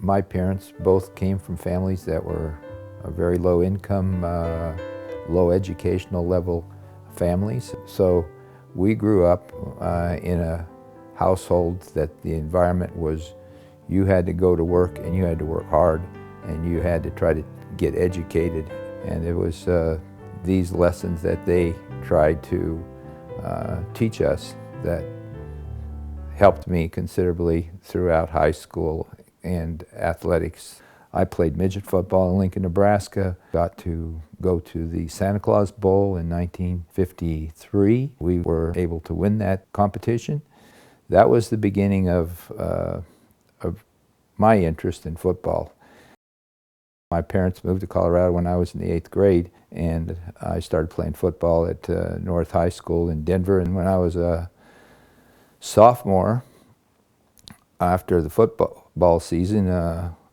My parents both came from families that were very low income, low educational level families. So we grew up in a household that the environment was, you had to go to work and you had to work hard and you had to try to get educated. And it was these lessons that they tried to teach us that helped me considerably throughout high school and athletics. I played midget football in Lincoln, Nebraska, got to go to the Santa Claus Bowl in 1953. We were able to win that competition. That was the beginning of my interest in football. My parents moved to Colorado when I was in the 8th grade, and I started playing football at North High School in Denver. And when I was a sophomore, after the football season,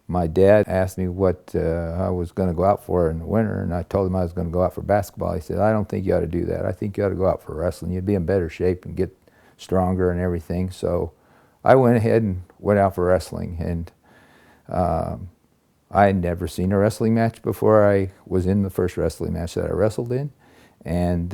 my dad asked me what I was going to go out for in the winter, and I told him I was going to go out for basketball. He said, "I don't think you ought to do that. I think you ought to go out for wrestling. You'd be in better shape and get stronger and everything." So I went ahead and went out for wrestling, and I had never seen a wrestling match before I was in the first wrestling match that I wrestled in, and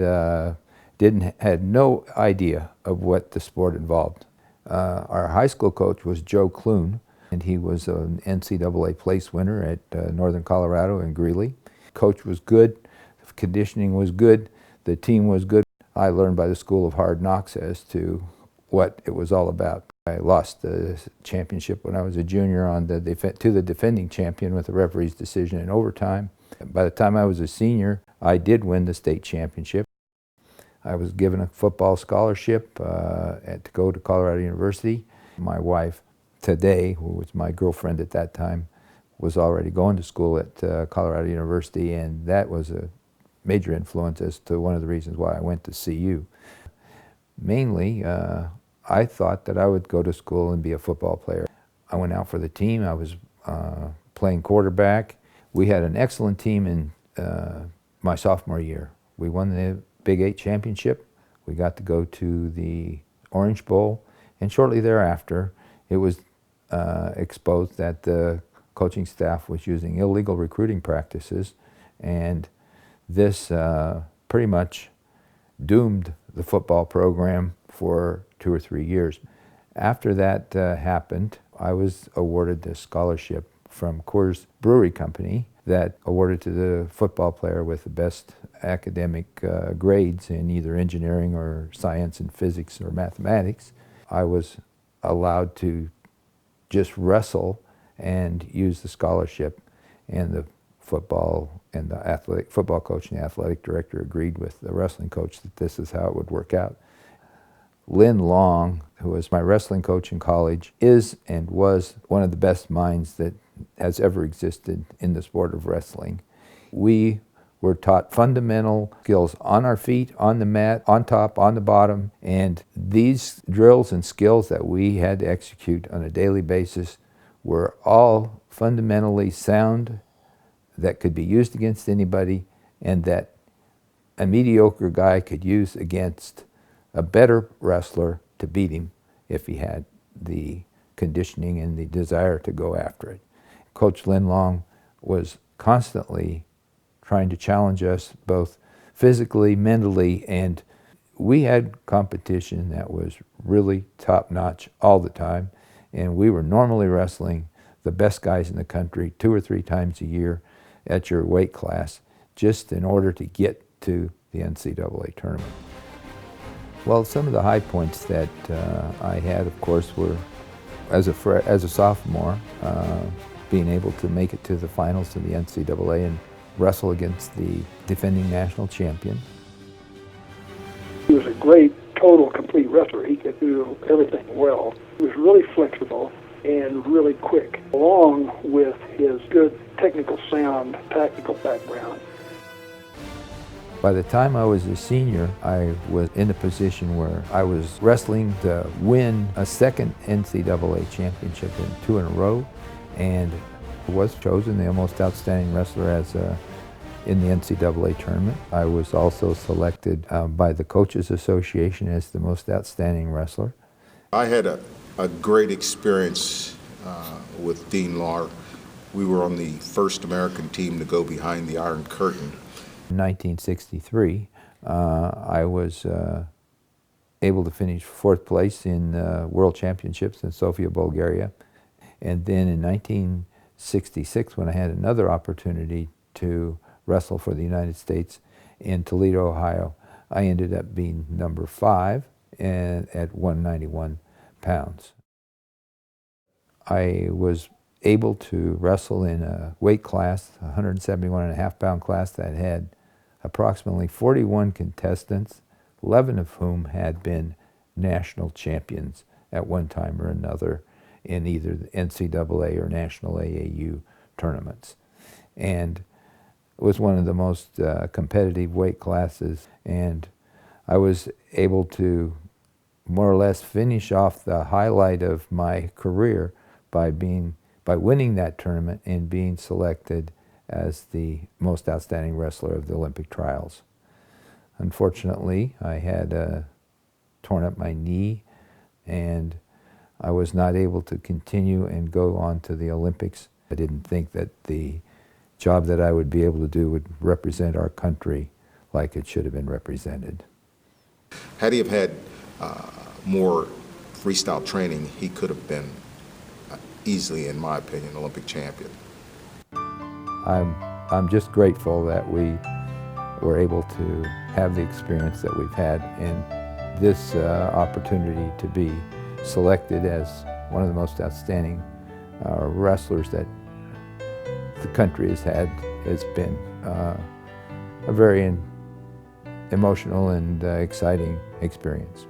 had no idea of what the sport involved. Our high school coach was Joe Clune, and he was an NCAA place winner at Northern Colorado in Greeley. Coach was good, the conditioning was good, the team was good. I learned by the School of Hard Knocks as to what it was all about. I lost the championship when I was a junior to the defending champion with a referee's decision in overtime. By the time I was a senior, I did win the state championship. I was given a football scholarship to go to Colorado University. My wife today, who was my girlfriend at that time, was already going to school at Colorado University, and that was a major influence as to one of the reasons why I went to CU. Mainly, I thought that I would go to school and be a football player. I went out for the team. I was playing quarterback. We had an excellent team in my sophomore year. We won the Big 8 championship. We got to go to the Orange Bowl, and shortly thereafter, it was exposed that the coaching staff was using illegal recruiting practices, and this pretty much doomed the football program for 2 or 3 years. After that happened, I was awarded this scholarship from Coors Brewery Company that awarded to the football player with the best academic grades in either engineering or science and physics or mathematics. I was allowed to just wrestle and use the scholarship, and the football coach and the athletic director agreed with the wrestling coach that this is how it would work out. Lynn Long, who was my wrestling coach in college, is and was one of the best minds that has ever existed in the sport of wrestling. We were taught fundamental skills on our feet, on the mat, on top, on the bottom, and these drills and skills that we had to execute on a daily basis were all fundamentally sound, that could be used against anybody, and that a mediocre guy could use against a better wrestler to beat him if he had the conditioning and the desire to go after it. Coach Lynn Long was constantly trying to challenge us both physically, mentally, and we had competition that was really top-notch all the time, and we were normally wrestling the best guys in the country 2 or 3 times a year at your weight class, just in order to get to the NCAA tournament. Well, some of the high points that I had, of course, were as a sophomore, being able to make it to the finals of the NCAA and wrestle against the defending national champion. He was a great, total, complete wrestler. He could do everything well. He was really flexible and really quick, along with his good technical sound, tactical background. By the time I was a senior, I was in a position where I was wrestling to win a second NCAA championship in 2 in a row, and was chosen the most outstanding wrestler in the NCAA tournament. I was also selected by the Coaches Association as the most outstanding wrestler. I had a great experience with Dean Lahr. We were on the first American team to go behind the Iron Curtain. In 1963, I was able to finish fourth place in World Championships in Sofia, Bulgaria. And then in 1966, when I had another opportunity to wrestle for the United States in Toledo, Ohio, I ended up being number 5 at 191 pounds. I was able to wrestle in a weight class, 171.5 pound class, that had approximately 41 contestants, 11 of whom had been national champions at one time or another in either the NCAA or national AAU tournaments. And it was one of the most competitive weight classes, and I was able to more or less finish off the highlight of my career by winning that tournament and being selected as the most outstanding wrestler of the Olympic trials. Unfortunately, I had torn up my knee, and I was not able to continue and go on to the Olympics. I didn't think that the job that I would be able to do would represent our country like it should have been represented. Had he have had more freestyle training, he could have been easily, in my opinion, Olympic champion. I'm just grateful that we were able to have the experience that we've had, and this opportunity to be selected as one of the most outstanding wrestlers that the country has had has been a very emotional and exciting experience.